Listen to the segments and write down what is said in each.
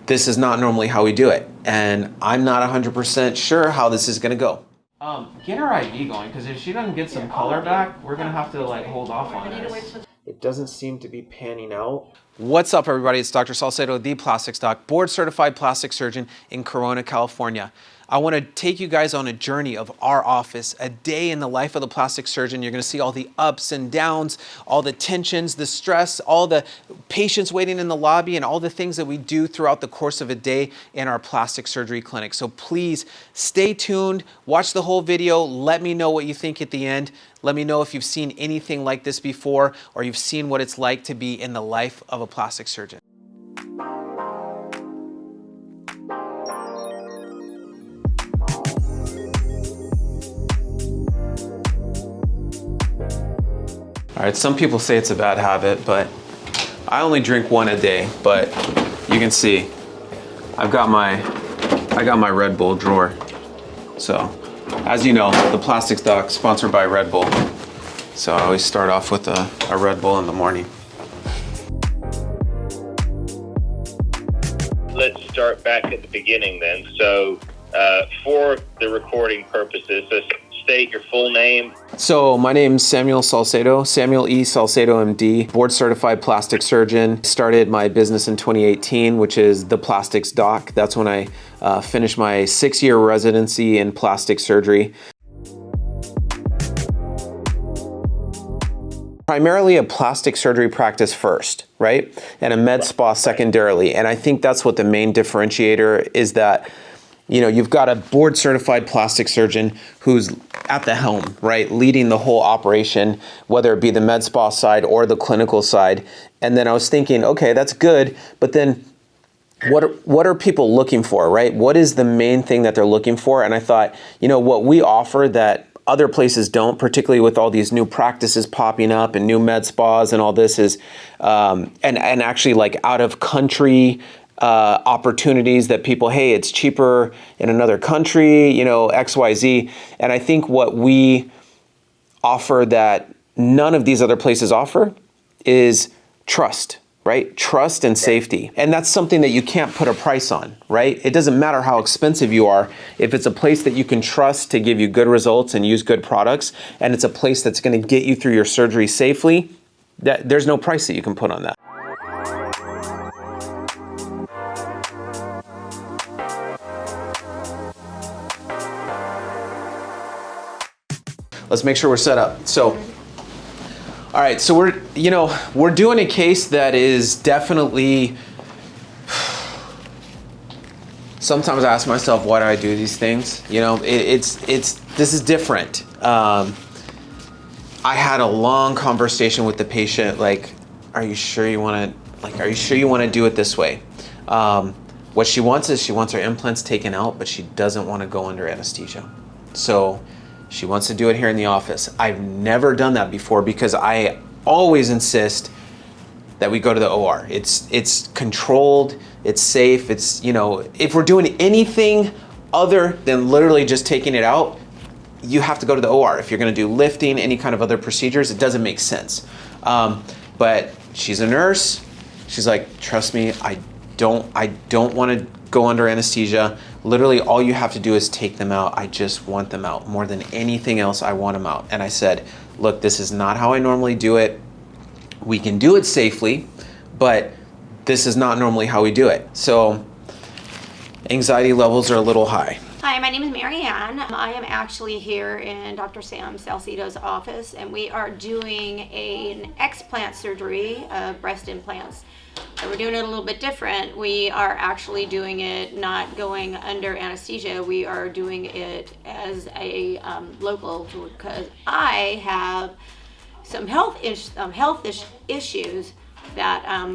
this is not normally how we do it. And I'm not 100% sure how this is gonna go. Get her IV going, because if she doesn't get some color back, we're gonna have to like hold off on this. It doesn't seem to be panning out. What's up, everybody? It's Dr. Salcedo, the Plastics Doc, board certified plastic surgeon in Corona, California. I want to take you guys on a journey of our office, a day in the life of the plastic surgeon. You're going to see all the ups and downs, all the tensions, the stress, all the patients waiting in the lobby, and all the things that we do throughout the course of a day in our plastic surgery clinic. So please stay tuned, watch the whole video, let me know what you think at the end. Let me know if you've seen anything like this before, or you've seen what it's like to be in the life of a plastic surgeon. All right, some people say it's a bad habit, but I only drink one a day. But you can see, I got my Red Bull drawer. So, as you know, the Plastics Doc sponsored by Red Bull. So I always start off with a Red Bull in the morning. Let's start back at the beginning then. So, for the recording purposes, let's state your full name. So my name's Samuel Salcedo, Samuel E. Salcedo, MD, board certified plastic surgeon. Started my business in 2018, which is the Plastics Doc. That's when I finished my 6-year residency in plastic surgery. Primarily a plastic surgery practice first, right? And a med spa secondarily. And I think that's what the main differentiator is, that you know, you've got a board certified plastic surgeon who's at the helm, right? Leading the whole operation, whether it be the med spa side or the clinical side. And then I was thinking, okay, that's good, but then what are people looking for, right? What is the main thing that they're looking for? And I thought, you know, what we offer that other places don't, particularly with all these new practices popping up and new med spas and all this, is, and actually like out of country opportunities that people, hey, it's cheaper in another country, you know, XYZ. And I think what we offer that none of these other places offer is trust, right? Trust and safety. And that's something that you can't put a price on, right? It doesn't matter how expensive you are. If it's a place that you can trust to give you good results and use good products, and it's a place that's going to get you through your surgery safely, there's no price that you can put on that. Let's make sure we're set up. So, all right, so we're doing a case that is definitely, sometimes I ask myself, why do I do these things? You know, this is different. I had a long conversation with the patient, like, are you sure you want to do it this way? What she wants is, she wants her implants taken out, but she doesn't want to go under anesthesia. So she wants to do it here in the office. I've never done that before because I always insist that we go to the OR. It's controlled, it's safe, it's, you know, if we're doing anything other than literally just taking it out, you have to go to the OR. If you're gonna do lifting, any kind of other procedures, it doesn't make sense. But she's a nurse. She's like, trust me, I don't want to go under anesthesia. Literally all you have to do is take them out. I just want them out. More than anything else, I want them out. And I said, look, this is not how I normally do it. We can do it safely, but this is not normally how we do it. So anxiety levels are a little high. Hi, my name is Mary Ann. I am actually here in Dr. Sam Salcedo's office, and we are doing an explant surgery of breast implants. So we're doing it a little bit different. We are actually doing it not going under anesthesia. We are doing it as a local, because I have some health issues that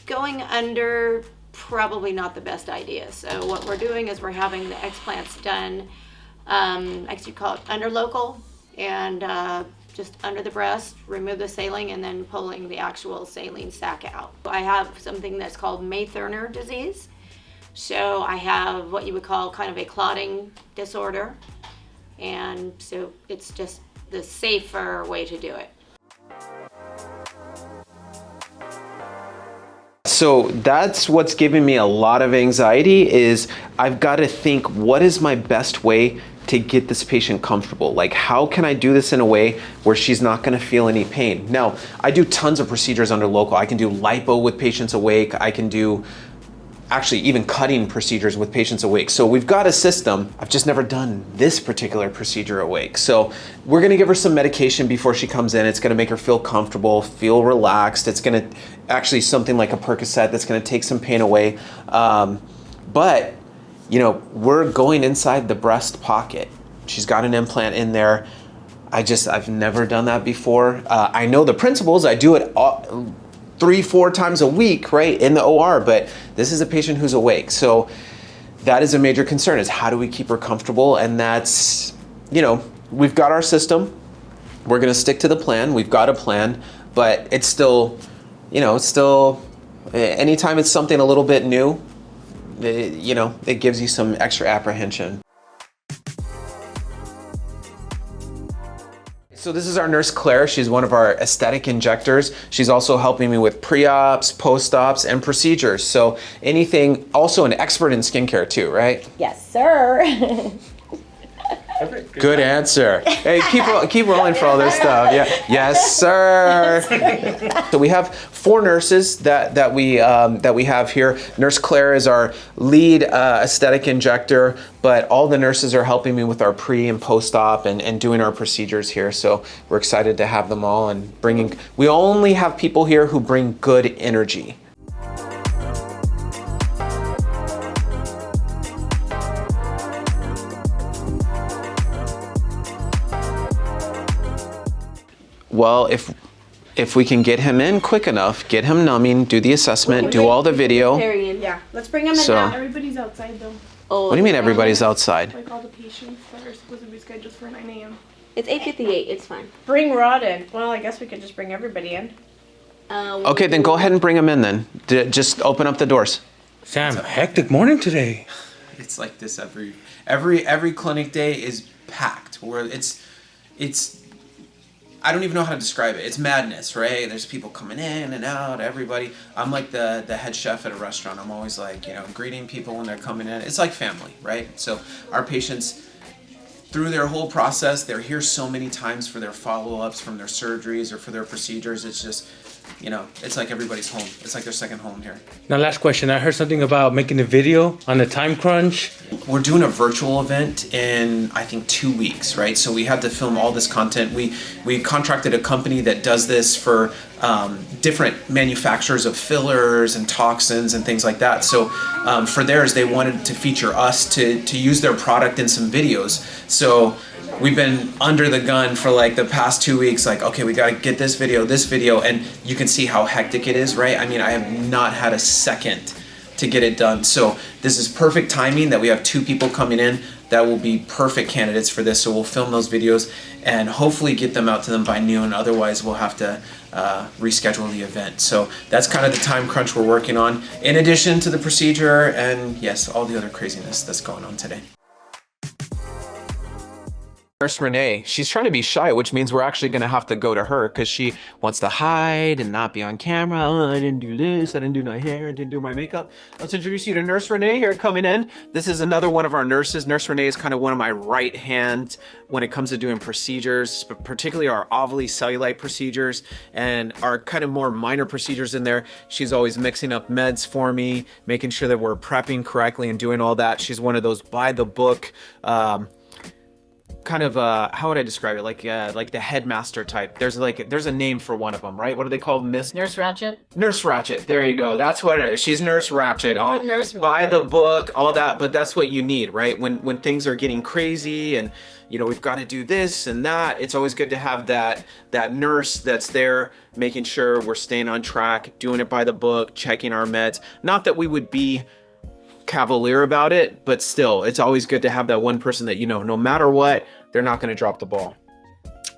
going under, probably not the best idea. So what we're doing is we're having the explants done, actually call it under local, and just under the breast, remove the saline, and then pulling the actual saline sac out. I have something that's called May-Thurner disease. So I have what you would call kind of a clotting disorder. And so it's just the safer way to do it. So that's what's giving me a lot of anxiety is I've got to think, what is my best way to get this patient comfortable? Like, how can I do this in a way where she's not going to feel any pain? Now, I do tons of procedures under local. I can do lipo with patients awake. I can do actually even cutting procedures with patients awake. So we've got a system. I've just never done this particular procedure awake. So we're gonna give her some medication before she comes in. It's gonna make her feel comfortable, feel relaxed. It's gonna actually something like a Percocet that's gonna take some pain away. But you know, we're going inside the breast pocket. She's got an implant in there. I've never done that before. I know the principles. I do it 3-4 times a week, right, in the OR, but this is a patient who's awake. So that is a major concern, is how do we keep her comfortable? And that's, you know, we've got our system. We're gonna stick to the plan. We've got a plan, but it's still, you know, anytime it's something a little bit new, you know, it gives you some extra apprehension. So this is our nurse Claire. She's one of our aesthetic injectors. She's also helping me with pre-ops, post-ops, and procedures. So anything, also an expert in skincare too, right? Yes, sir. Good answer. Hey, keep rolling for all this stuff. Yeah, yes, sir. So we have 4 nurses that we have here. Nurse Claire is our lead aesthetic injector, but all the nurses are helping me with our pre and post-op and doing our procedures here. So we're excited to have them all and bringing. We only have people here who bring good energy. Well, if we can get him in quick enough, get him numbing, do the assessment, do all the video. Yeah, let's bring him in now. Everybody's outside though. Oh, What do you mean everybody's outside? Like all the patients that are supposed to be scheduled for 9 a.m. It's 8:58. It's fine. Bring Rod in. Well, I guess we could just bring everybody in. Okay, then go ahead and bring him in then. Just open up the doors. Sam, hectic morning today. It's like this every clinic day is packed. Where it's I don't even know how to describe it. It's madness, right? There's people coming in and out, everybody. I'm like the head chef at a restaurant. I'm always like, you know, greeting people when they're coming in. It's like family, right? So our patients, through their whole process, they're here so many times for their follow-ups from their surgeries or for their procedures. It's just, you know, it's like everybody's home. It's like their second home here. Now, last question. I heard something about making a video on a time crunch. We're doing a virtual event in, I think, 2 weeks, right? So we had to film all this content. We contracted a company that does this for different manufacturers of fillers and toxins and things like that. So for theirs, they wanted to feature us to use their product in some videos. So we've been under the gun for like the past 2 weeks, like, okay, we gotta get this video, and you can see how hectic it is, right? I mean, I have not had a second to get it done. So this is perfect timing that we have 2 people coming in that will be perfect candidates for this. So we'll film those videos and hopefully get them out to them by noon. Otherwise, we'll have to reschedule the event. So that's kind of the time crunch we're working on, in addition to the procedure and yes, all the other craziness that's going on today. Nurse Renee, she's trying to be shy, which means we're actually going to have to go to her because she wants to hide and not be on camera. Oh, I didn't do this, I didn't do my hair, I didn't do my makeup. Let's introduce you to Nurse Renee here coming in. This is another one of our nurses. Nurse Renee is kind of one of my right hand when it comes to doing procedures, particularly our Avèli cellulite procedures and our kind of more minor procedures in there. She's always mixing up meds for me, making sure that we're prepping correctly and doing all that. She's one of those by the book, kind of how would I describe it? Like the headmaster type. There's a name for one of them, right? What do they call Miss Nurse Ratchet. Nurse Ratchet. There you go. That's what it is. She's Nurse Ratchet. Oh, nurse by the book, all that. But that's what you need, right? When things are getting crazy and you know we've got to do this and that. It's always good to have that nurse that's there, making sure we're staying on track, doing it by the book, checking our meds. Not that we would be cavalier about it, but still, it's always good to have that one person that you know, no matter what, they're not going to drop the ball.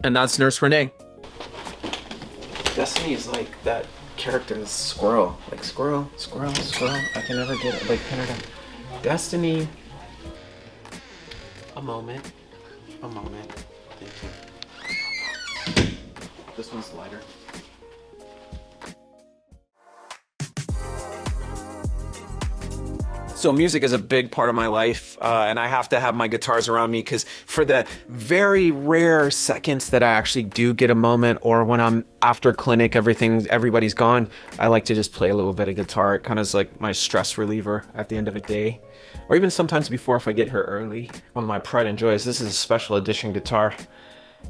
And that's Nurse Renee. Destiny is like that character, the squirrel. Like squirrel. I can never get it. Like pin her down. Destiny. A moment. Thank you. This one's lighter. So music is a big part of my life, and I have to have my guitars around me because for the very rare seconds that I actually do get a moment, or when I'm after clinic, everybody's gone, I like to just play a little bit of guitar. It kind of is like my stress reliever at the end of the day, or even sometimes before if I get here early. One of my pride and joys. This is a special edition guitar.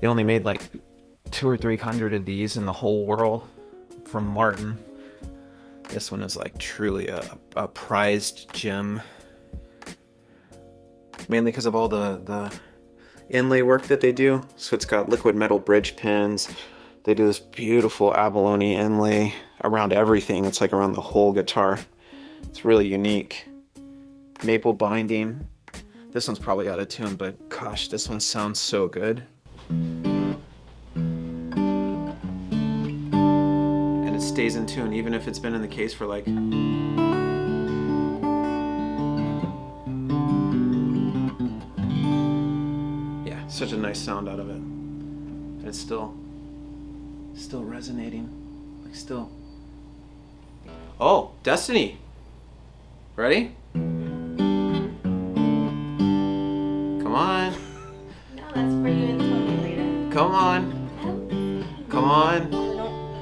They only made like 200 or 300 of these in the whole world from Martin. This one is like truly a prized gem, mainly because of all the inlay work that they do. So it's got liquid metal bridge pins. They do this beautiful abalone inlay around everything. It's like around the whole guitar. It's really unique. Maple binding. This one's probably out of tune, but gosh, this one sounds so good. Stays in tune even if it's been in the case for like such a nice sound out of it, and it's still resonating, like still. Oh, Destiny, ready? Come on. No, that's for you and Tony later. Come on. Come on.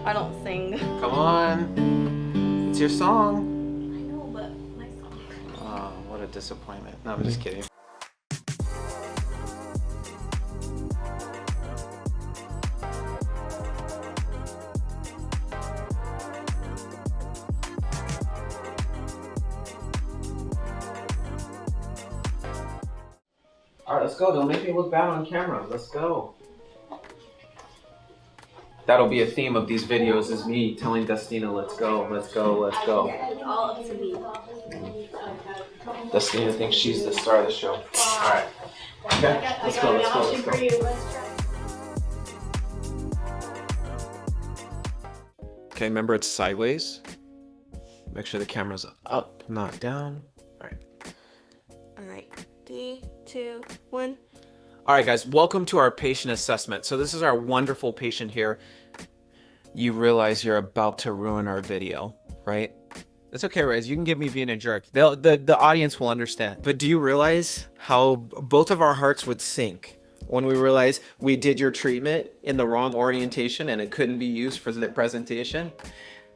I don't sing. Come on. It's your song. I know, but my song. Oh, what a disappointment. No, I'm just kidding. All right, let's go. Don't make me look bad on camera. Let's go. That'll be a theme of these videos, is me telling Destina, let's go, let's go, let's go. It's all up to me. Destina thinks she's the star of the show. All right. Okay, let's go, let's go, let's go. Okay, remember it's sideways. Make sure the camera's up, not down. All right. All right. 3, 2, 1. All right, guys, welcome to our patient assessment. So this is our wonderful patient here. You realize you're about to ruin our video, right? It's okay, Rez. You can give me being a jerk. The audience will understand. But do you realize how both of our hearts would sink when we realize we did your treatment in the wrong orientation and it couldn't be used for the presentation?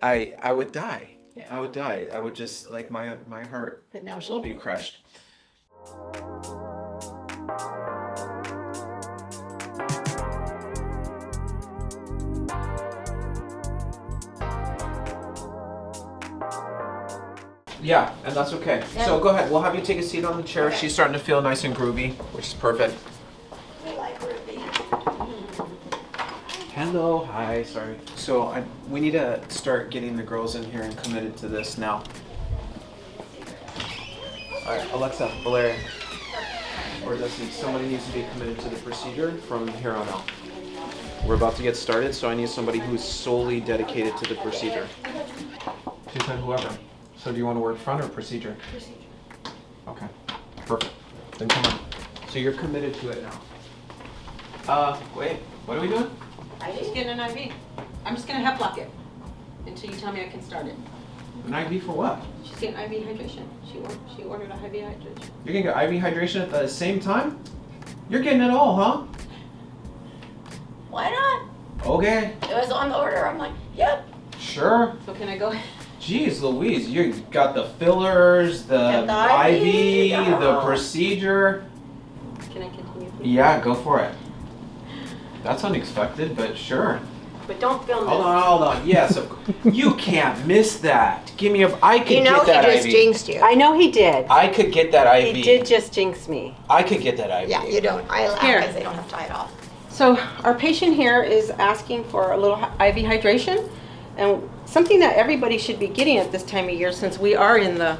I would die. I would die. I would just, like, my heart would now still be crushed. Yeah, and that's okay. Yeah. So go ahead. We'll have you take a seat on the chair. Okay. She's starting to feel nice and groovy, which is perfect. I like groovy. Hello. Hi. Sorry. So we need to start getting the girls in here and committed to this now. All right, Alexa, Valeria, or Destiny, somebody needs to be committed to the procedure from here on out. We're about to get started, so I need somebody who's solely dedicated to the procedure. She said whoever. So do you want to work front or procedure? Procedure. Okay, perfect. Then come on. So you're committed to it now. Wait, what are we doing? I'm just getting an IV. I'm just gonna hep-lock it until you tell me I can start it. An IV for what? She's getting IV hydration. She ordered a IV hydration. You're gonna get IV hydration at the same time? You're getting it all, huh? Why not? Okay. It was on the order. I'm like, yep. Sure. So can I go? Jeez Louise, you got the fillers, the IV, the procedure. Can I continue, please? Yeah, go for it. That's unexpected, but sure. But don't film Hold this. on. Yes, you can't miss that. Give me I could get that IV. You know he just jinxed you. I know he did. I could get that IV. He did just jinx me. I could get that IV. Yeah, you don't. I laugh Here. because they don't have to tie it off. So our patient here is asking for a little IV hydration, and something that everybody should be getting at this time of year, since we are in the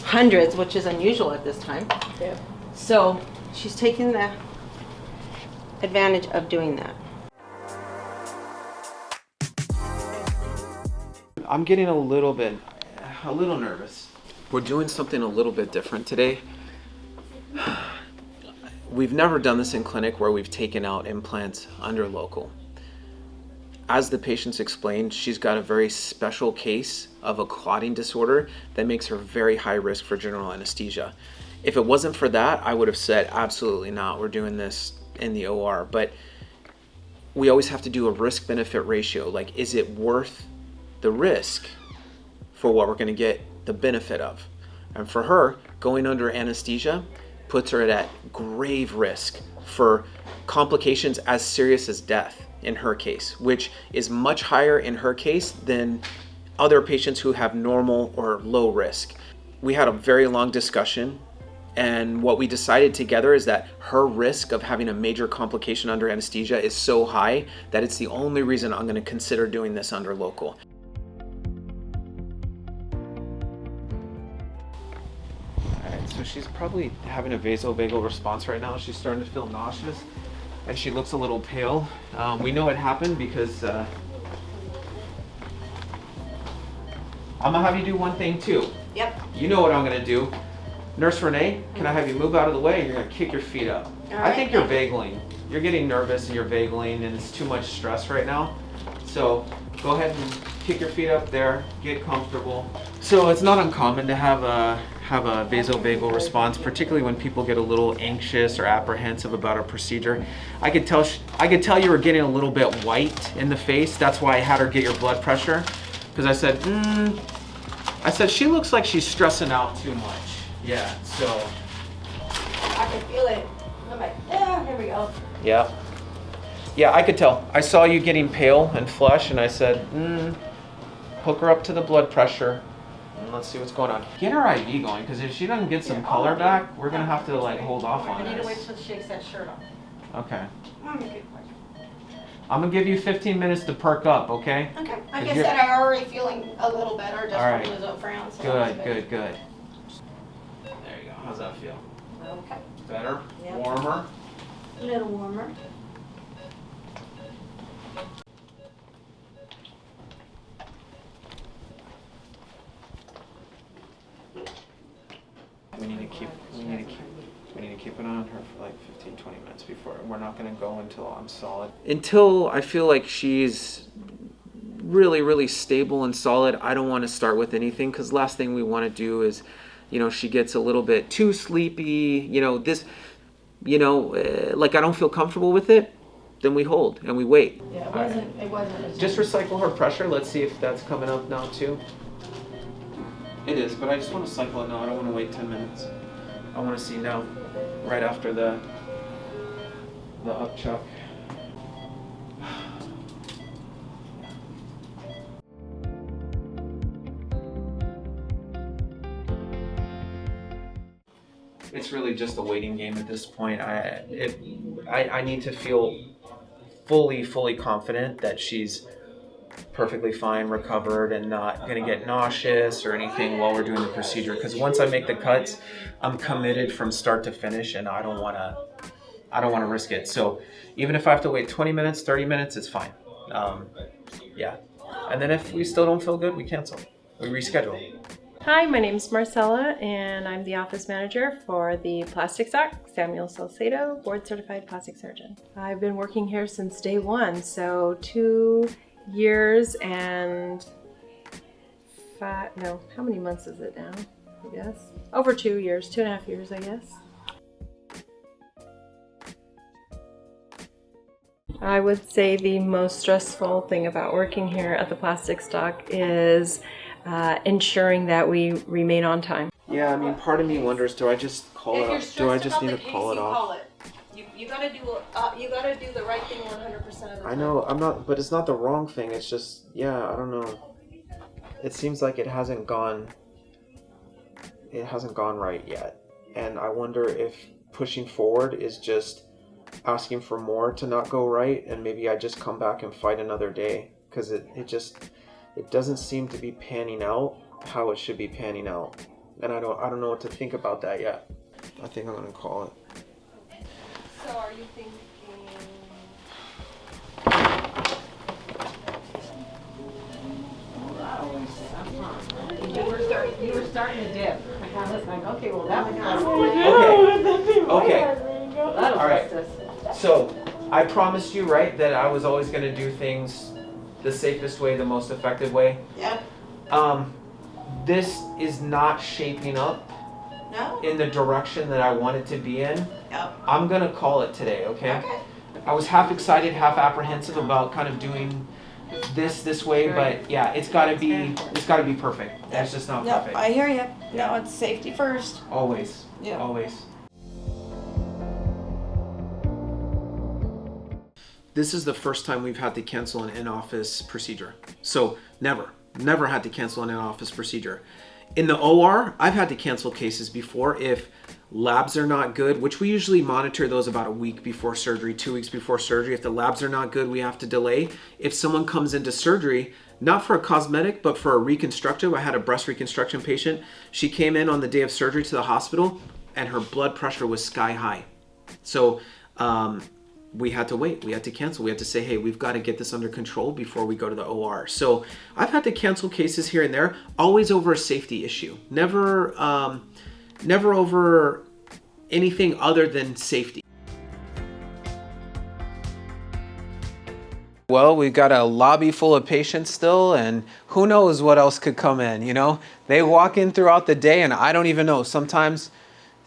hundreds, which is unusual at this time. Yeah. So she's taking the advantage of doing that. I'm getting a little nervous. We're doing something a little bit different today. We've never done this in clinic where we've taken out implants under local. as the patients explained, she's got a very special case of a clotting disorder that makes her very high risk for general anesthesia. If it wasn't for that, I would have said, absolutely not, we're doing this in the OR. But we always have to do a risk-benefit ratio. Like, is it worth the risk for what we're gonna get the benefit of? And for her, going under anesthesia puts her at grave risk for complications as serious as death in her case, which is much higher in her case than other patients who have normal or low risk. We had a very long discussion, and what we decided together is that her risk of having a major complication under anesthesia is so high that it's the only reason I'm going to consider doing this under local. Alright, so she's probably having a vasovagal response right now. She's starting to feel nauseous and she looks a little pale. We know it happened because I'm gonna have you do one thing too. Yep. You know what I'm gonna do. Nurse Renee, can I have you move out of the way? You're gonna kick your feet up. I think you're vagling. You're getting nervous and you're vagling and it's too much stress right now. So go ahead and kick your feet up there, get comfortable. So it's not uncommon to have a vasovagal response, particularly when people get a little anxious or apprehensive about a procedure. I could tell you were getting a little bit white in the face. That's why I had her get your blood pressure, because I said she looks like she's stressing out too much. Yeah, so I can feel it. I'm like, yeah, here we go. Yeah, I could tell. I saw you getting pale and flush, and I said, hook her up to the blood pressure. Let's see what's going on. Get her IV going, because if she doesn't get some color back, we're gonna have to like hold off on I need to wait this. till she shakes that shirt off. Okay. I'm gonna give you 15 minutes to perk up, okay? Okay. Like I Cause said, I'm already feeling a little better just All right. from the Zofran. So Good. There you go. How's that feel? Okay. Better? Yep. Warmer? A little warmer. We need to keep an eye on her for like 15-20 minutes before. We're not going to go until I'm solid. Until I feel like she's really stable and solid, I don't want to start with anything, because last thing we want to do is, she gets a little bit too sleepy, like I don't feel comfortable with it, then we hold and we wait. Yeah, it wasn't. Just recycle her pressure. Let's see if that's coming up now too. It is, but I just want to cycle it now. I don't want to wait 10 minutes. I want to see now, right after the upchuck. It's really just a waiting game at this point. I need to feel fully confident that she's perfectly fine, recovered, and not going to get nauseous or anything while we're doing the procedure. Because once I make the cuts, I'm committed from start to finish, and I don't want to risk it. So even if I have to wait 20 minutes, 30 minutes, it's fine. Yeah. And then if we still don't feel good, we cancel. We reschedule. Hi, my name is Marcella, and I'm the office manager for the Plastic Doc, Samuel Salcedo, board certified plastic surgeon. I've been working here since day one, so 2 years and how many months is it now? I guess over 2 years, 2.5 years, I guess. I would say the most stressful thing about working here at the Plastic Doc is ensuring that we remain on time. Yeah, I mean, part of me wonders, do I just call it off? Do I just need to call it off? You gotta do the right thing 100% of the time. I know, but it's not the wrong thing. It's just, I don't know. It seems like it hasn't gone right yet. And I wonder if pushing forward is just asking for more to not go right, and maybe I just come back and fight another day, because it doesn't seem to be panning out how it should be panning out. And I don't know what to think about that yet. I think I'm gonna call it. So are you thinking? You were starting to dip. I was like, okay, well that was Okay. That'll All right. test us. So I promised you, right, that I was always gonna do things the safest way, the most effective way. Yep. This is not shaping up No? in the direction that I want it to be in. Yep. I'm gonna call it today, okay? Okay. I was half excited, half apprehensive about kind of doing this way, but yeah, it's gotta be perfect. It's just not Yep, perfect. I hear you. No, it's safety first. Always. Yeah. Always. This is the first time we've had to cancel an in-office procedure. So never had to cancel an in-office procedure. In the OR, I've had to cancel cases before if labs are not good, which we usually monitor those about a week before surgery, 2 weeks before surgery. If the labs are not good, we have to delay. If someone comes into surgery, not for a cosmetic, but for a reconstructive, I had a breast reconstruction patient. She came in on the day of surgery to the hospital and her blood pressure was sky high. So we had to wait, we had to cancel. We had to say, hey, we've got to get this under control before we go to the OR. So I've had to cancel cases here and there, always over a safety issue. Never over anything other than safety. Well, we've got a lobby full of patients still, and who knows what else could come in, you know? They walk in throughout the day, and I don't even know. Sometimes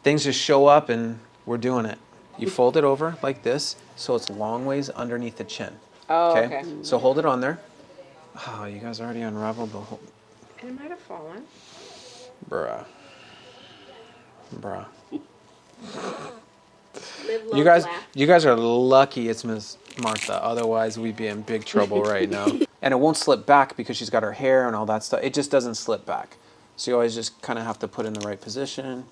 things just show up, and we're doing it. You fold it over like this, so it's long ways underneath the chin. Oh, okay. So hold it on there. Oh, you guys already unraveled the whole... It might have fallen. Bruh. Live, You love, guys, laugh. you guys are lucky it's Miss Martha. Otherwise, we'd be in big trouble right now. And it won't slip back because she's got her hair and all that stuff. It just doesn't slip back. So you always just kind of have to put in the right position.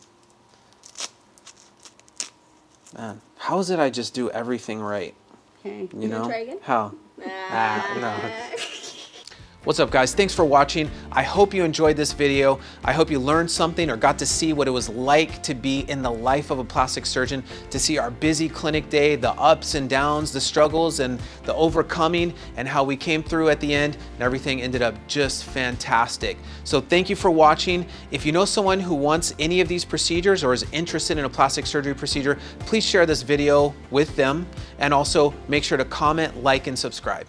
Man, how is it I just do everything right? Okay. You know? Try again? How? No. What's up, guys? Thanks for watching. I hope you enjoyed this video. I hope you learned something or got to see what it was like to be in the life of a plastic surgeon, to see our busy clinic day, the ups and downs, the struggles and the overcoming, and how we came through at the end and everything ended up just fantastic. So thank you for watching. If you know someone who wants any of these procedures or is interested in a plastic surgery procedure, please share this video with them, and also make sure to comment, like, and subscribe.